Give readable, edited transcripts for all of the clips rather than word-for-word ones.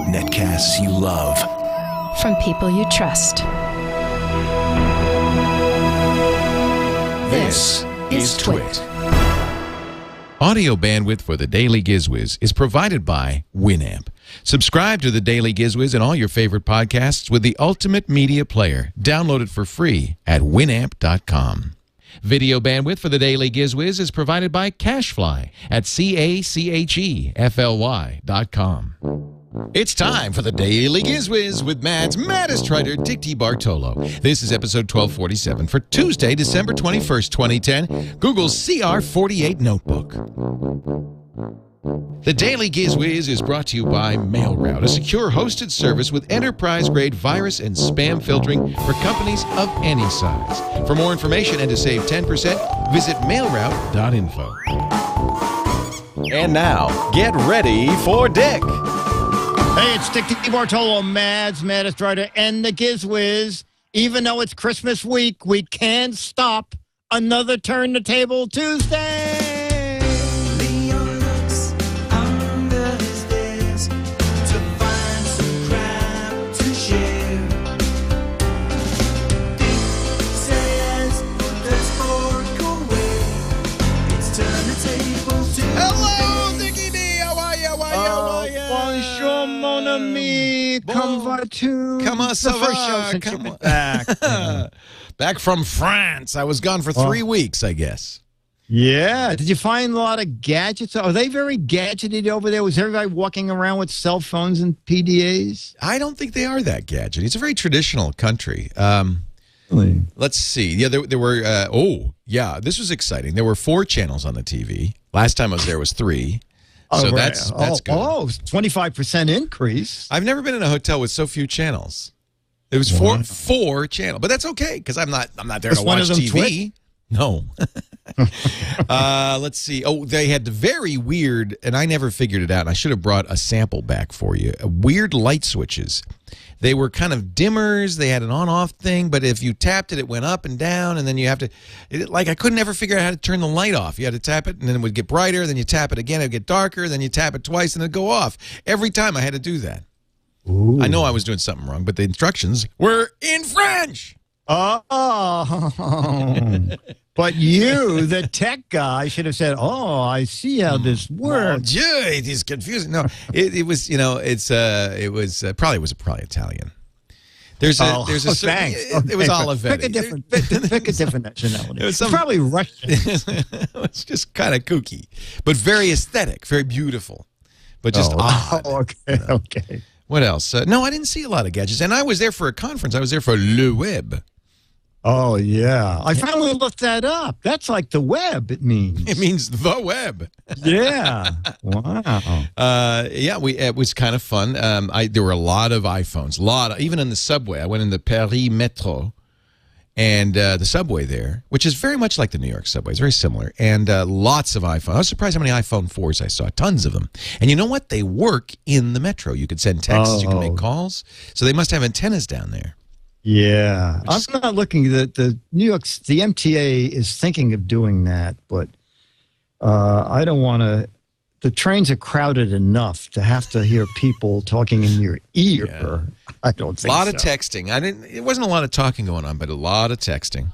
Netcasts you love. From people you trust. This is TWiT. Audio bandwidth for the Daily GizWiz is provided by Winamp. Subscribe to the Daily GizWiz and all your favorite podcasts with the ultimate media player. Download it for free at winamp.com. Video bandwidth for the Daily GizWiz is provided by CacheFly at CacheFly.com. It's time for the Daily GizWiz with Mad's maddest writer, Dick DeBartolo. This is episode 1247 for Tuesday, December 21st, 2010, Google's Cr-48 notebook. The Daily GizWiz is brought to you by MailRoute, a secure hosted service with enterprise-grade virus and spam filtering for companies of any size. For more information and to save 10%, visit mailroute.info. And now, get ready for Dick. Hey, it's Dick DeBartolo, Mad's maddest writer, and the GizWiz. Even though it's Christmas week, we can't stop another Turn the Table Tuesday. Leon looks under his desk to find some crap to share. Dick says, let's fork away. It's Turn the Table Tuesday. Hello, Dickie D. How are you? How are you? How are you? Bonjour, mon ami. Comment vas-tu? Comment ça The first va? show since Come you've been on. back. Back from France. I was gone for 3 weeks, I guess. Yeah. Did you find a lot of gadgets? Are they very gadgeted over there? Was everybody walking around with cell phones and PDAs? I don't think they are that gadgety. It's a very traditional country. Really? Let's see. Yeah, there were, this was exciting. There were 4 channels on the TV. Last time I was there was 3. So right. that's good. 25% increase. I've never been in a hotel with so few channels. It was four channels, but that's okay because I'm not there Was to one watch of them TV. No. Let's see. Oh, they had the very weird, and I never figured it out. And I should have brought a sample back for you. Weird light switches. They were kind of dimmers. They had an on-off thing, but if you tapped it, it went up and down, and then you have to, I couldn't ever figure out how to turn the light off. You had to tap it, and then it would get brighter. Then you tap it again, it would get darker. Then you tap it twice, and it'd go off. Every time I had to do that. Ooh. I know I was doing something wrong, but the instructions were in French. Oh. But you, the tech guy, should have said, oh, I see how this works. Mon Dieu, it is confusing. No, it was, probably Italian. There's a thanks. It was Olivetti. Pick a different nationality. It was It's probably Russian. It was just kind of kooky, but very aesthetic, very beautiful, but just odd. Oh, okay, okay. What else? No, I didn't see a lot of gadgets, and I was there for a conference. I was there for Le Web. Oh, yeah. I finally looked that up. That's like the web, it means. It means the web. Yeah. Wow. It was kind of fun. There were a lot of iPhones, even in the subway. I went in the Paris Metro, and the subway there, which is very much like the New York subway. It's very similar, and lots of iPhones. I was surprised how many iPhone 4s I saw. Tons of them. And you know what? They work in the Metro. You could send texts. You can make calls. So they must have antennas down there. Yeah, I'm not looking. The MTA is thinking of doing that, but I don't want to. The trains are crowded enough to have to hear people talking in your ear. Yeah. I don't think so. A lot of texting. It wasn't a lot of talking going on, but a lot of texting.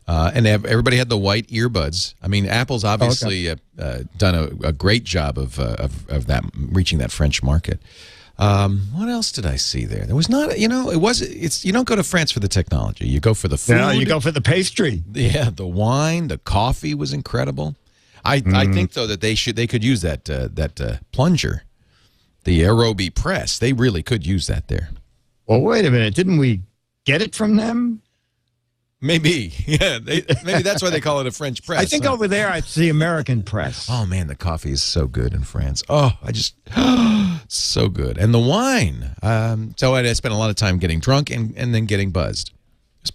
And everybody had the white earbuds. I mean, Apple's obviously done a great job of that, reaching that French market. What else did I see there? There was not, you don't go to France for the technology. You go for the food. No, you go for the pastry. Yeah, the wine, the coffee was incredible. I think though that they could use that plunger, the Aerobie press. They really could use that there. Well, wait a minute. Didn't we get it from them? Maybe. Yeah. Maybe that's why they call it a French press. I think over there it's the American press. Oh, man, the coffee is so good in France. Oh, so good. And the wine. So I spent a lot of time getting drunk and then getting buzzed.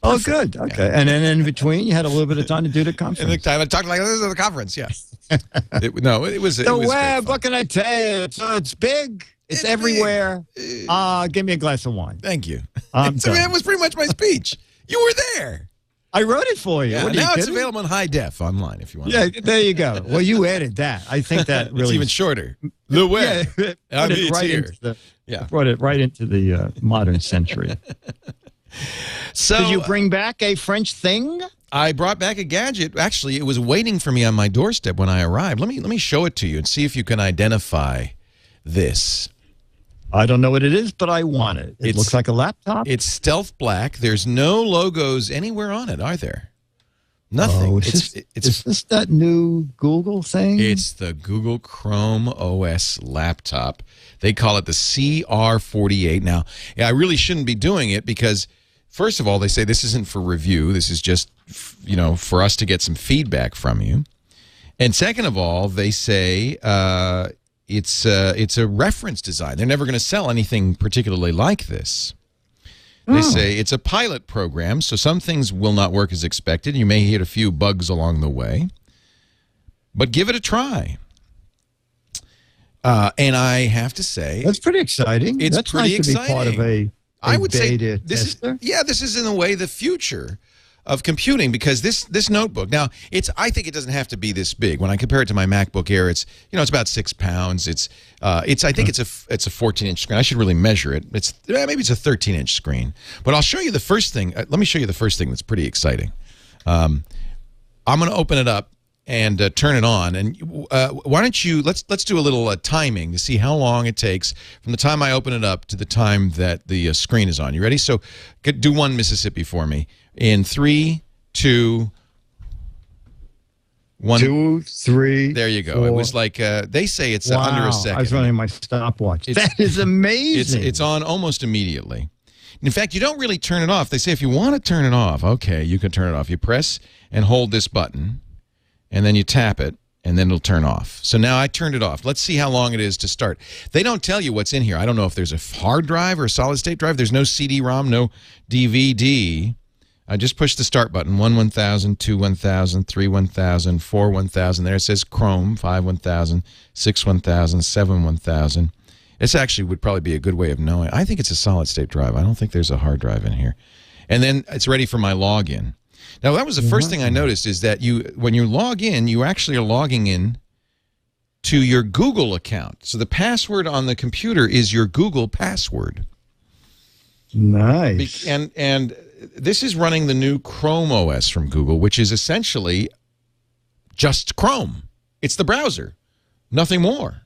Oh, good. Okay. Yeah. And then in between, you had a little bit of time to do the conference. In the time I talked like this at the conference, yeah. It was the web, what can I tell you? It's big. It's everywhere. Give me a glass of wine. Thank you. That was pretty much my speech. You were there. I wrote it for you. Yeah, now it's available in high def online if you want. Yeah, there you go. Well, you added that. I think that really... It's even shorter. The web. Yeah, I mean, it it's right here. into the, Yeah. brought it right into the modern century. So Did you bring back a French thing? I brought back a gadget. Actually, it was waiting for me on my doorstep when I arrived. Let me show it to you and see if you can identify this. I don't know what it is, but I want it. It looks like a laptop. It's stealth black. There's no logos anywhere on it, are there? Nothing. Oh, is this that new Google thing? It's the Google Chrome OS laptop. They call it the Cr-48. Now, I really shouldn't be doing it because, first of all, they say this isn't for review. This is just, for us to get some feedback from you. And second of all, they say it's a reference design. They're never going to sell anything particularly like this. They say it's a pilot program, so some things will not work as expected. You may hit a few bugs along the way, but give it a try. And I have to say, that's pretty exciting. It's that's pretty nice exciting. To be part of a I would say beta this tester. this is in a way the future of computing, because this notebook, now I think it doesn't have to be this big. When I compare it to my MacBook Air, it's it's about 6 pounds. I think it's a 14-inch screen. I should really measure it. Maybe it's a 13-inch screen. But I'll show you the first thing. Let me show you the first thing that's pretty exciting. I'm going to open it up and turn it on. And why don't you let's do a little timing to see how long it takes from the time I open it up to the time that the screen is on. You ready? So do one Mississippi for me. In 3, 2, 1. 2, 3. There you go. 4. It was like they say it's under a second. I was running my stopwatch. That is amazing. It's on almost immediately. In fact, you don't really turn it off. They say if you want to turn it off, okay, you can turn it off. You press and hold this button, and then you tap it, and then it'll turn off. So now I turned it off. Let's see how long it is to start. They don't tell you what's in here. I don't know if there's a hard drive or a solid-state drive. There's no CD-ROM, no DVD. I just push the start button. 1 1000, 2 1000, 3 1000, 4 1000. There it says Chrome. 5 1000, 6 1000, 7 1000. This actually would probably be a good way of knowing. I think it's a solid-state drive. I don't think there's a hard drive in here. And then it's ready for my login. Now, that was the first thing I noticed, is that when you log in, you actually are logging in to your Google account. So the password on the computer is your Google password. Nice. And this is running the new Chrome OS from Google, which is essentially just Chrome. It's the browser, nothing more.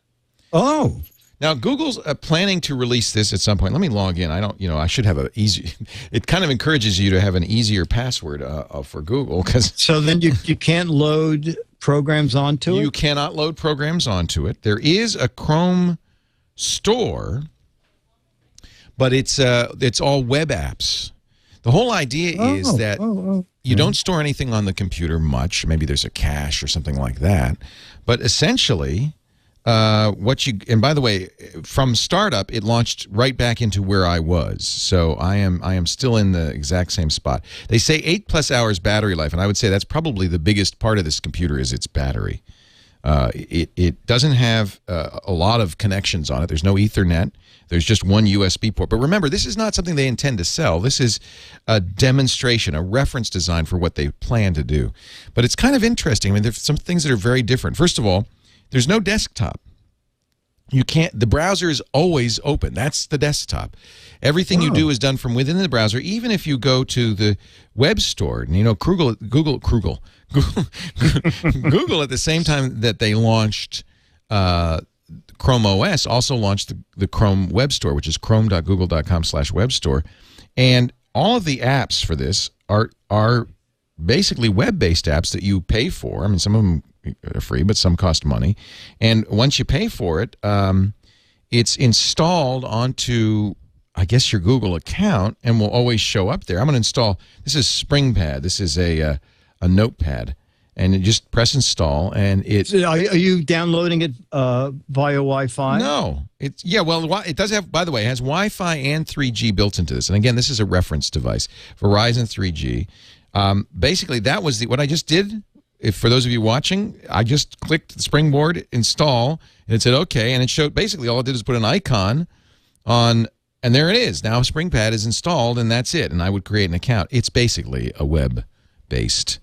Oh. Now, Google's planning to release this at some point. Let me log in. I should have an easy. It kind of encourages you to have an easier password for Google, because so then you can't load programs onto it. You cannot load programs onto it. There is a Chrome store, but it's all web apps. The whole idea is that you don't store anything on the computer much. Maybe there's a cache or something like that, but essentially. And by the way, from startup, it launched right back into where I was. So I am still in the exact same spot. They say 8+ hours battery life, and I would say that's probably the biggest part of this computer is its battery. It doesn't have a lot of connections on it. There's no Ethernet. There's just one USB port. But remember, this is not something they intend to sell. This is a demonstration, a reference design for what they plan to do. But it's kind of interesting. I mean, there's some things that are very different. First of all, there's no desktop. You can't. The browser is always open. That's the desktop. Everything you do is done from within the browser. Even if you go to the web store, and Google at the same time that they launched Chrome OS, also launched the Chrome web store, which is chrome.google.com/web store, and all of the apps for this are basically web-based apps that you pay for. I mean, some of them are free, but some cost money. And once you pay for it, it's installed onto, I guess, your Google account and will always show up there. I'm going to install, this is SpringPad. This is a notepad. And you just press install, and it... Are you downloading it via Wi-Fi? No. Well, it does have, by the way, it has Wi-Fi and 3G built into this. And again, this is a reference device. Verizon 3G. Basically, that was what I just did. For those of you watching, I just clicked the Springboard install, and it said okay, and it showed, basically all it did was put an icon on, and there it is. Now SpringPad is installed, and that's it, and I would create an account. It's basically a web-based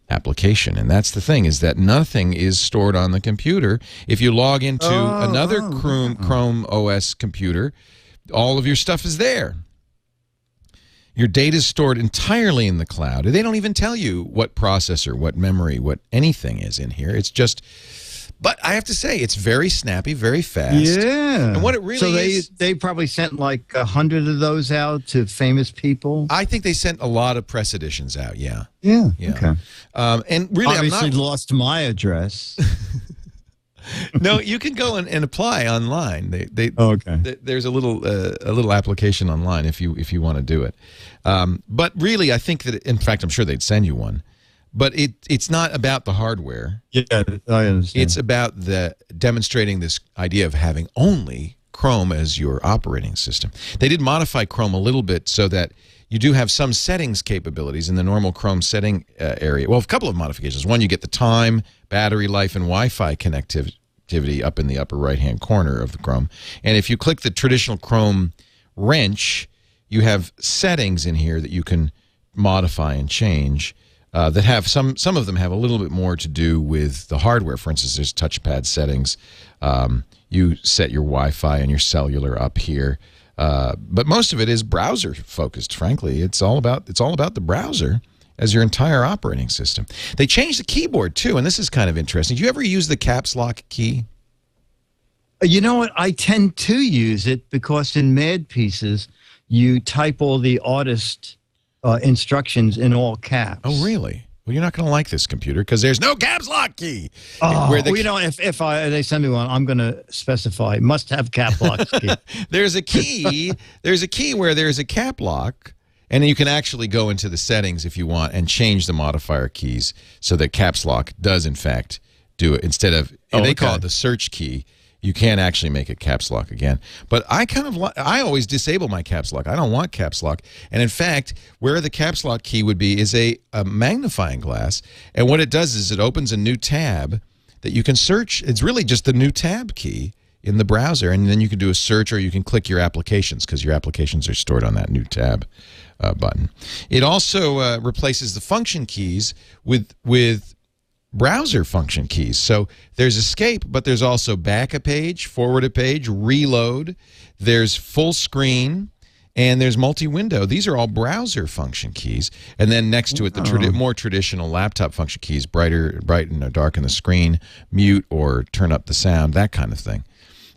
application. And that's the thing, is that nothing is stored on the computer. If you log into another Chrome OS computer, all of your stuff is there. Your data is stored entirely in the cloud. They don't even tell you what processor, what memory, what anything is in here. It's just, but I have to say, it's very snappy, very fast. Yeah. And what it really is. So they probably sent like 100 of those out to famous people. I think they sent a lot of press editions out. Yeah. Yeah. Yeah. Okay. And really, Obviously I'm not. lost my address. No, you can go and apply online. There's a little application online if you want to do it. But really, I think that in fact, I'm sure they'd send you one. But it's not about the hardware. Yeah, I understand. It's about demonstrating this idea of having only Chrome as your operating system. They did modify Chrome a little bit so that you do have some settings capabilities in the normal Chrome setting area. Well, a couple of modifications. One, you get the time, battery life, and Wi-Fi connectivity up in the upper right-hand corner of the Chrome. And if you click the traditional Chrome wrench, you have settings in here that you can modify and change. That have some of them have a little bit more to do with the hardware. For instance, there's touchpad settings. You set your Wi-Fi and your cellular up here, but most of it is browser focused. Frankly, it's all about the browser as your entire operating system. They changed the keyboard too, and this is kind of interesting. Do you ever use the caps lock key? You know what? I tend to use it because in Mad Pieces, you type all the artist instructions in all caps. Oh, really? Well, you're not going to like this computer because there's no caps lock key. Oh, you know, if they send me one, I'm going to specify must have cap lock key. There's a key. There's a key where there's a cap lock, and you can actually go into the settings if you want and change the modifier keys so that caps lock does in fact do it instead of they call it the search key. You can actually make it caps lock again. But I I always disable my caps lock. I don't want caps lock. And in fact, where the caps lock key would be is a magnifying glass. And what it does is it opens a new tab that you can search. It's really just the new tab key in the browser. And then you can do a search or you can click your applications because your applications are stored on that new tab button. It also replaces the function keys with browser function keys. So there's escape, but there's also back a page, forward a page, reload, there's full screen, and there's multi-window. These are all browser function keys. And then next to it, the more traditional laptop function keys, brighten or darken the screen, mute or turn up the sound, that kind of thing.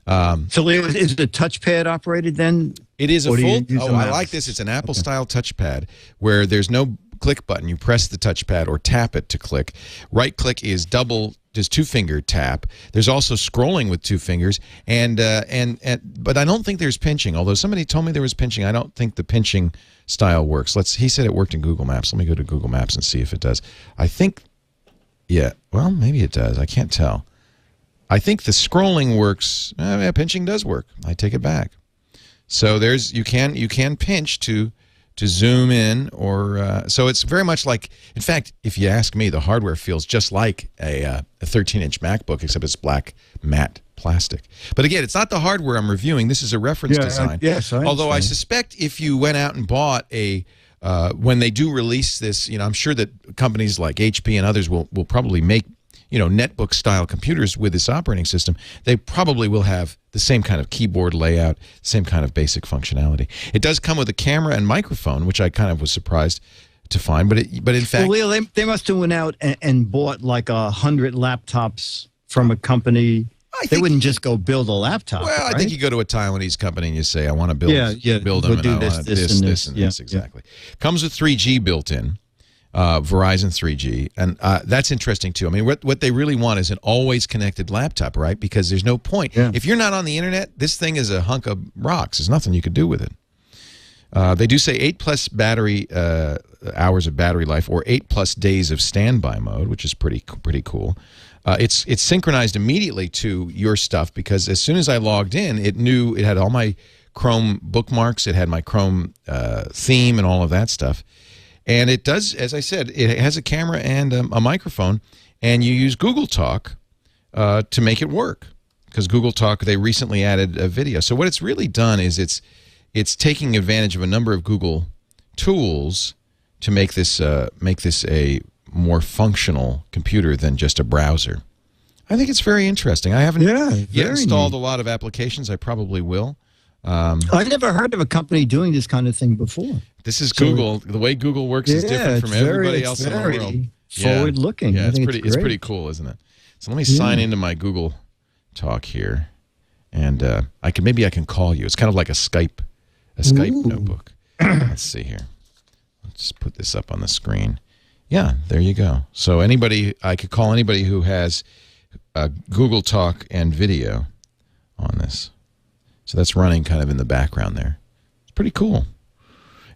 So is the touchpad operated then? It is a full, I like this. It's an Apple-style touchpad where there's no click button. You press the touchpad or tap it to click. Right click is two-finger tap. There's also scrolling with two fingers, but I don't think there's pinching. Although somebody told me there was pinching, I don't think the pinching style works. He said it worked in Google Maps. Let me go to Google Maps and see if it does. I think, yeah. Well, maybe it does. I can't tell. I think the scrolling works. Pinching does work. I take it back. So you can pinch to zoom in, or so it's very much like. In fact, if you ask me, the hardware feels just like a 13-inch MacBook, except it's black matte plastic. But again, it's not the hardware I'm reviewing. This is a reference design. Yes, although I suspect if you went out and bought when they do release this, I'm sure that companies like HP and others will probably make netbook style computers with this operating system. They probably will have the same kind of keyboard layout, same kind of basic functionality. It does come with a camera and microphone, which I kind of was surprised to find. But in fact, well, Leo, they must have went out and bought like 100 laptops from a company. They wouldn't just go build a laptop. Well, right? I think you go to a Taiwanese company and you say, I want to build them, and I want this, and this. Exactly. Comes with 3G built in. Verizon 3G, and that's interesting too. I mean, what they really want is an always connected laptop, right? Because there's no point. If you're not on the internet, this thing is a hunk of rocks. There's nothing you could do with it. They do say 8+ battery hours of battery life, or 8+ days of standby mode, which is pretty cool. It's synchronized immediately to your stuff because as soon as I logged in, it knew it had all my Chrome bookmarks, it had my Chrome theme and all of that stuff. And it does, as I said, it has a camera and a microphone, and you use Google Talk to make it work. Because Google Talk, they recently added a video. So what it's really done is it's taking advantage of a number of Google tools to make this a more functional computer than just a browser. I think it's very interesting. I haven't yet installed a lot of applications. I probably will. I never heard of a company doing this kind of thing before. This is Google. The way Google works is different from everybody else in the world. Forward-looking. Yeah, it's pretty cool, isn't it? So let me sign into my Google Talk here, and maybe I can call you. It's kind of like a Skype notebook. Let's see here. Let's put this up on the screen. Yeah, there you go. So I could call anybody who has Google Talk and video on this. So that's running kind of in the background there. It's pretty cool.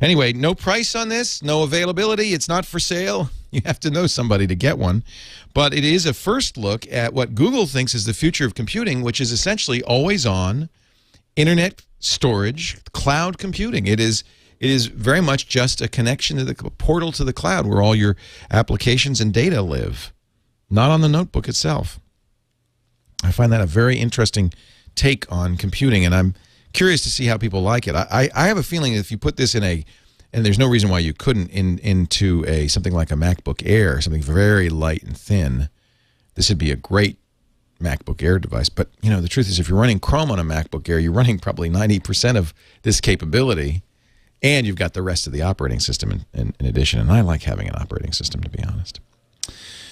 Anyway, no price on this, no availability. It's not for sale. You have to know somebody to get one. But it is a first look at what Google thinks is the future of computing, which is essentially always on internet storage, cloud computing. It is very much just a connection to the portal to the cloud where all your applications and data live, not on the notebook itself. I find that a very interesting take on computing, and I'm curious to see how people like it. I have a feeling that if you put this in and there's no reason why you couldn't, into something like a MacBook Air, something very light and thin, this would be a great MacBook Air device. But, the truth is, if you're running Chrome on a MacBook Air, you're running probably 90% of this capability, and you've got the rest of the operating system in addition. And I like having an operating system, to be honest.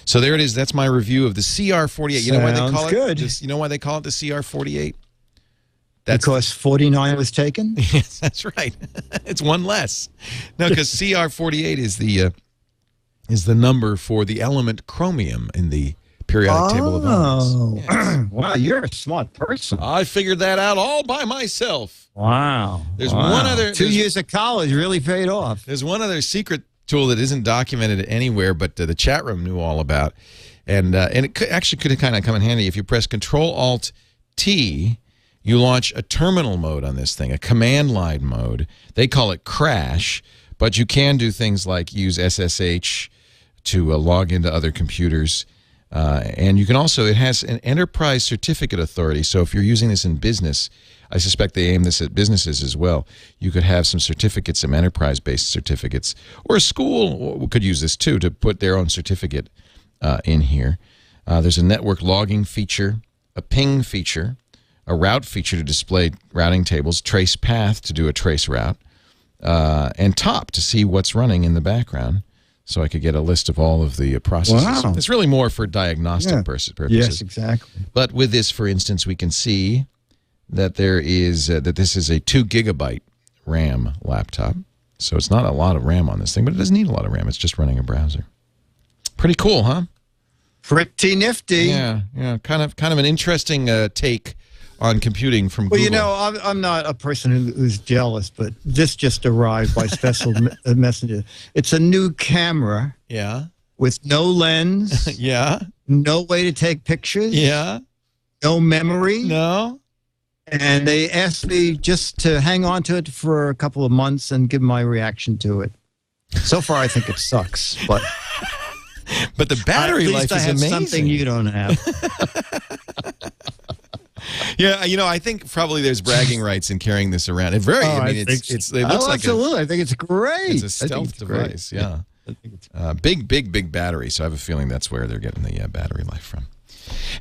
So there it is. That's my review of the Cr-48. You know why they call it? You know why they call it the Cr-48? Because 49 was taken? Yes, that's right. It's one less. No, because Cr-48 is the number for the element chromium in the periodic table of elements. Yes. Wow, you're a smart person. I figured that out all by myself. Wow. There's one other. 2 years of college really paid off. There's one other secret tool that isn't documented anywhere, but the chat room knew all about, and it actually could kind of come in handy if you press Control-Alt-T. You launch a terminal mode on this thing, a command line mode. They call it crash, but you can do things like use SSH to log into other computers. And you can also, it has an enterprise certificate authority. So if you're using this in business, I suspect they aim this at businesses as well. You could have some certificates, some enterprise-based certificates, or a school could use this too to put their own certificate in here. There's a network logging feature, a ping feature, a route feature to display routing tables, trace path to do a trace route, and top to see what's running in the background. So I could get a list of all of the processes. Wow. It's really more for diagnostic purposes. Yes, exactly. But with this, for instance, we can see that there is that this is a 2 GB RAM laptop. So it's not a lot of RAM on this thing, but it doesn't need a lot of RAM. It's just running a browser. Pretty cool, huh? Pretty nifty. Yeah, kind of an interesting take on computing from Google. Well, I'm not a person who's jealous, but this just arrived by special messenger. It's a new camera. Yeah. With no lens. Yeah. No way to take pictures. Yeah. No memory. No. And they asked me just to hang on to it for a couple of months and give my reaction to it. So far, I think it sucks, but the battery life is amazing. Something you don't have. Yeah, I think probably there's bragging rights in carrying this around. It looks absolutely. I think it's great. It's a stealth device. Great. Yeah. Big battery. So I have a feeling that's where they're getting the battery life from.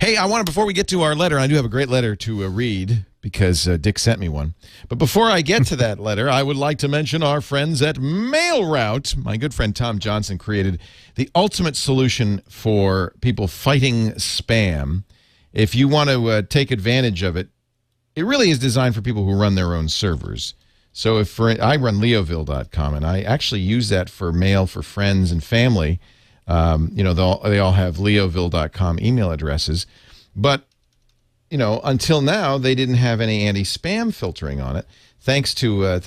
Hey, before we get to our letter, I do have a great letter to read because Dick sent me one. But before I get to that letter, I would like to mention our friends at MailRoute. My good friend Tom Johnson created the ultimate solution for people fighting spam. If you want to take advantage of it, it really is designed for people who run their own servers. So I run Leoville.com, and I actually use that for mail for friends and family. They all have Leoville.com email addresses. But, until now, they didn't have any anti-spam filtering on it. Thanks to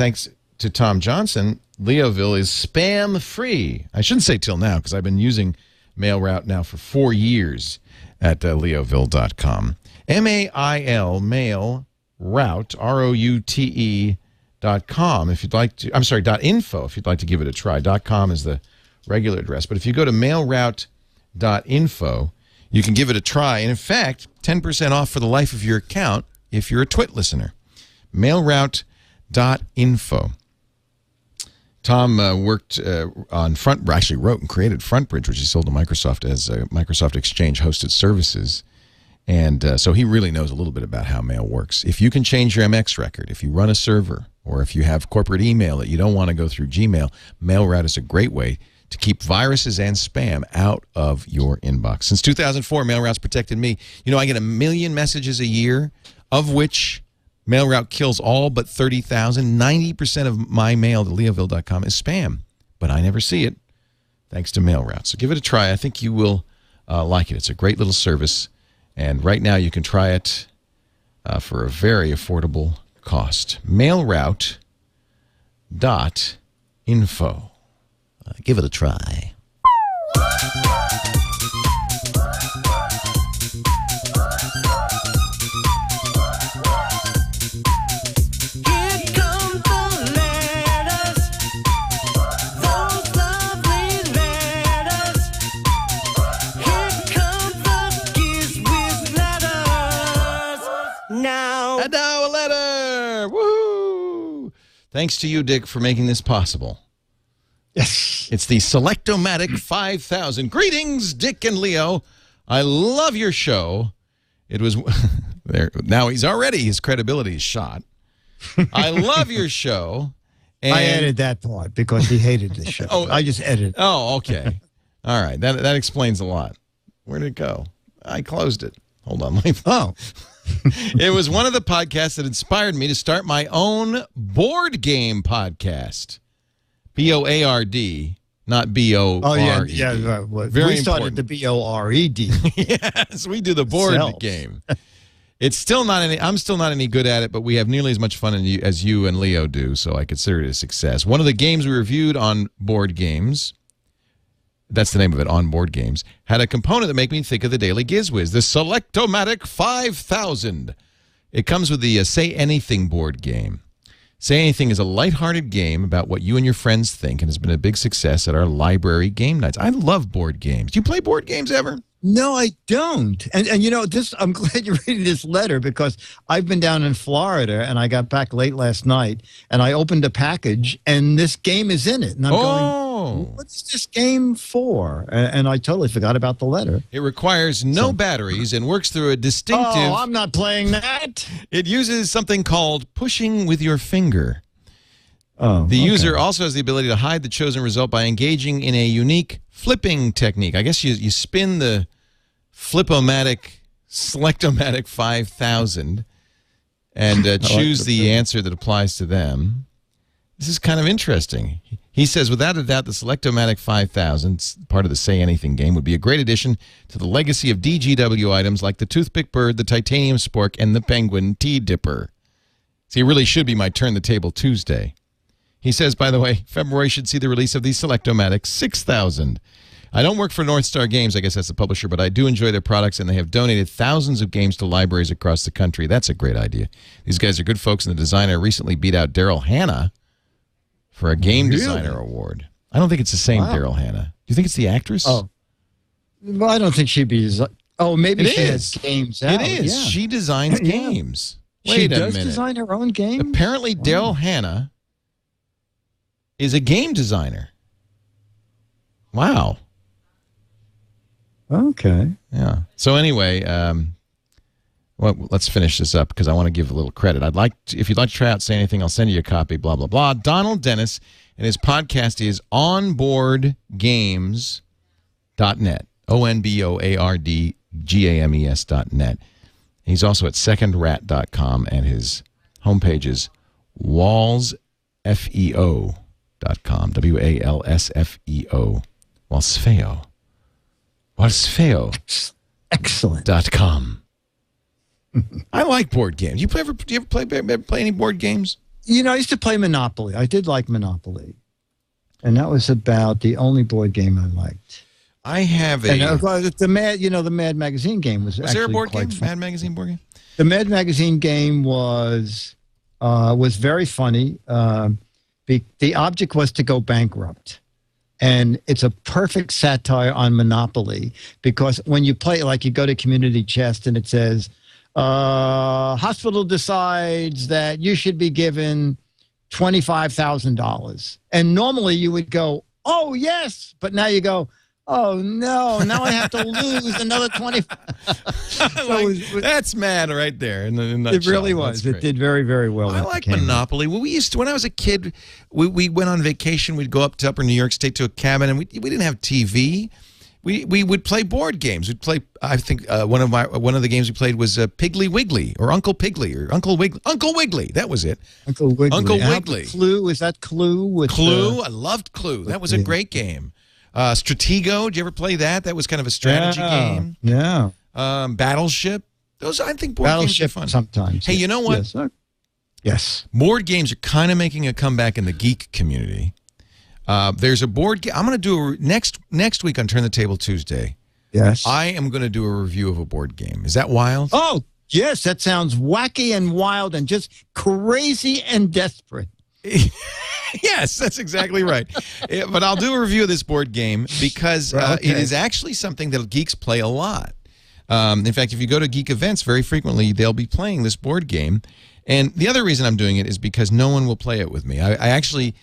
Tom Johnson, Leoville is spam-free. I shouldn't say till now, because I've been using MailRoute now for 4 years. At Leoville.com. M-A-I-L, mail, route, R-O-U-T-E.com, if you'd like to, I'm sorry, .info, if you'd like to give it a try. .com is the regular address. But if you go to mailroute.info, you can give it a try. And in fact, 10% off for the life of your account if you're a TWiT listener. Mailroute.info. Tom worked on actually wrote and created FrontBridge, which he sold to Microsoft as Microsoft Exchange hosted services. And so he really knows a little bit about how mail works. If you can change your MX record, if you run a server, or if you have corporate email that you don't want to go through Gmail, MailRoute is a great way to keep viruses and spam out of your inbox. Since 2004, MailRoute's protected me. You know, I get 1 million messages a year, of which MailRoute kills all but 30,000. 90% of my mail to leoville.com is spam, but I never see it thanks to MailRoute. So give it a try. I think you will like it. It's a great little service, and right now you can try it for a very affordable cost. MailRoute.info. Give it a try. And now a letter! Woohoo! Thanks to you, Dick, for making this possible. Yes. It's the Selectomatic 5000. Greetings, Dick and Leo. I love your show. It was there. Now his credibility is shot. I love your show. And I added that part because he hated the show. I just edited. Oh, okay. All right. That explains a lot. Where'd it go? I closed it. Hold on. Oh. It was one of the podcasts that inspired me to start my own board game podcast. B-O-A-R-D, not B-O-R-E-D. Oh, yeah. Well, Very we started important. the B-O-R-E-D. Yes, we do the board game. It's still not any. I'm still not any good at it, but we have nearly as much fun as you and Leo do, so I consider it a success. One of the games we reviewed on Board Games, that's the name of it, On Board Games, had a component that made me think of the Daily GizWiz, the Selectomatic 5000. It comes with the Say Anything board game. Say Anything is a lighthearted game about what you and your friends think and has been a big success at our library game nights. I love board games. Do you play board games ever? No, I don't. And you know, I'm glad you're reading this letter because I've been down in Florida and I got back late last night and I opened a package and this game is in it. And I'm going, what's this game for? And I totally forgot about the letter. It requires no batteries and works through a distinctive... Oh, I'm not playing that. It uses something called pushing with your finger. Oh, the user also has the ability to hide the chosen result by engaging in a unique flipping technique. I guess you spin the Flipomatic, Selectomatic 5000 and choose the answer that applies to them. This is kind of interesting. He says, without a doubt, the Selectomatic 5000, part of the Say Anything game, would be a great addition to the legacy of DGW items like the Toothpick Bird, the Titanium Spork, and the Penguin Tea Dipper. See, it really should be my Turn the Table Tuesday. He says, by the way, February should see the release of the Selectomatic 6000. I don't work for North Star Games, I guess that's the publisher, but I do enjoy their products, and they have donated thousands of games to libraries across the country. That's a great idea. These guys are good folks, and the designer recently beat out Daryl Hannah for a Game Designer Award. I don't think it's the same Daryl Hannah. Do you think it's the actress? Oh, well, I don't think she'd be... Oh, maybe she has games out. It is. Yeah. She designs games. She Wait a does minute. design her own game? Apparently, Daryl Hannah is a game designer. Wow. Okay. Yeah. So anyway, well, let's finish this up because I want to give a little credit. I'd like to, if you'd like to try out Say Anything, I'll send you a copy, blah, blah, blah. Donald Dennis, and his podcast is onboardgames.net. ONBOARDGAMES.net. He's also at secondrat.com, and his homepage is walsfeo.com. WALSFEO. Walsfeo. Walsfeo. Excellent. .com. I like board games. Do you ever play any board games? You know, I used to play Monopoly. I did like Monopoly. And that was about the only board game I liked. I have a... And the Mad Magazine game was there a board game? fun. Mad Magazine board game? The Mad Magazine game was very funny. The object was to go bankrupt. And it's a perfect satire on Monopoly because when you play, like you go to Community Chest and it says, hospital decides that you should be given $25,000. And normally you would go, oh, yes. But now you go, oh, no. Now I have to lose another 25. That's mad right there. It really was. It did very, very well. I like Monopoly. Well, we used to, when I was a kid, we went on vacation. We'd go up to Upper New York State to a cabin, and we didn't have TV. We would play board games. We'd play. I think one of the games we played was Piggly Wiggly or Uncle Piggly or Uncle Wiggly. Uncle Wiggly. That was it. Uncle Wiggly. Uncle Wiggly. Clue. Is that Clue? With Clue. I loved Clue. That was a great game. Stratego. Did you ever play that? That was kind of a strategy game. Yeah. Battleship. Those, I think, board games are fun sometimes. Hey, you know what? Yes. Yes. Board games are kind of making a comeback in the geek community. There's a board game. I'm going to do next week on Turn the Table Tuesday. Yes. I am going to do a review of a board game. Is that wild? Oh, yes. That sounds wacky and wild and just crazy and desperate. Yes, that's exactly right. But I'll do a review of this board game because it is actually something that geeks play a lot. In fact, if you go to geek events very frequently, they'll be playing this board game. And the other reason I'm doing it is because no one will play it with me. I actually...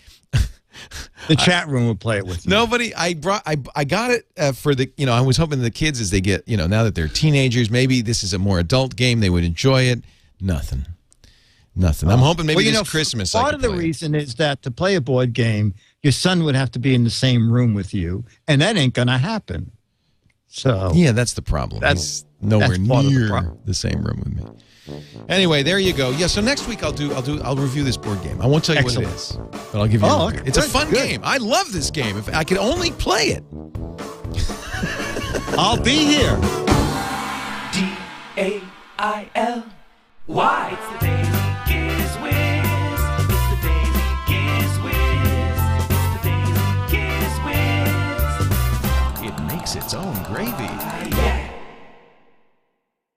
The chat room would play it with you. Nobody. I got it for the. I was hoping the kids, as they get, now that they're teenagers, maybe this is a more adult game. They would enjoy it. Nothing. I'm hoping maybe this Christmas. Part of the reason is that to play a board game, your son would have to be in the same room with you, and that ain't gonna happen. So yeah, that's the problem. That's nowhere near the same room with me. Anyway, there you go. Yeah, so next week I'll review this board game. I won't tell you what it is, but I'll give you a review. Okay. It's a fun game. I love this game. If I could only play it. I'll be here. DAIL. Why? It's the Daily GizWiz. It's the Daily GizWiz. It's the Daily GizWiz. It makes its own gravy. Yeah.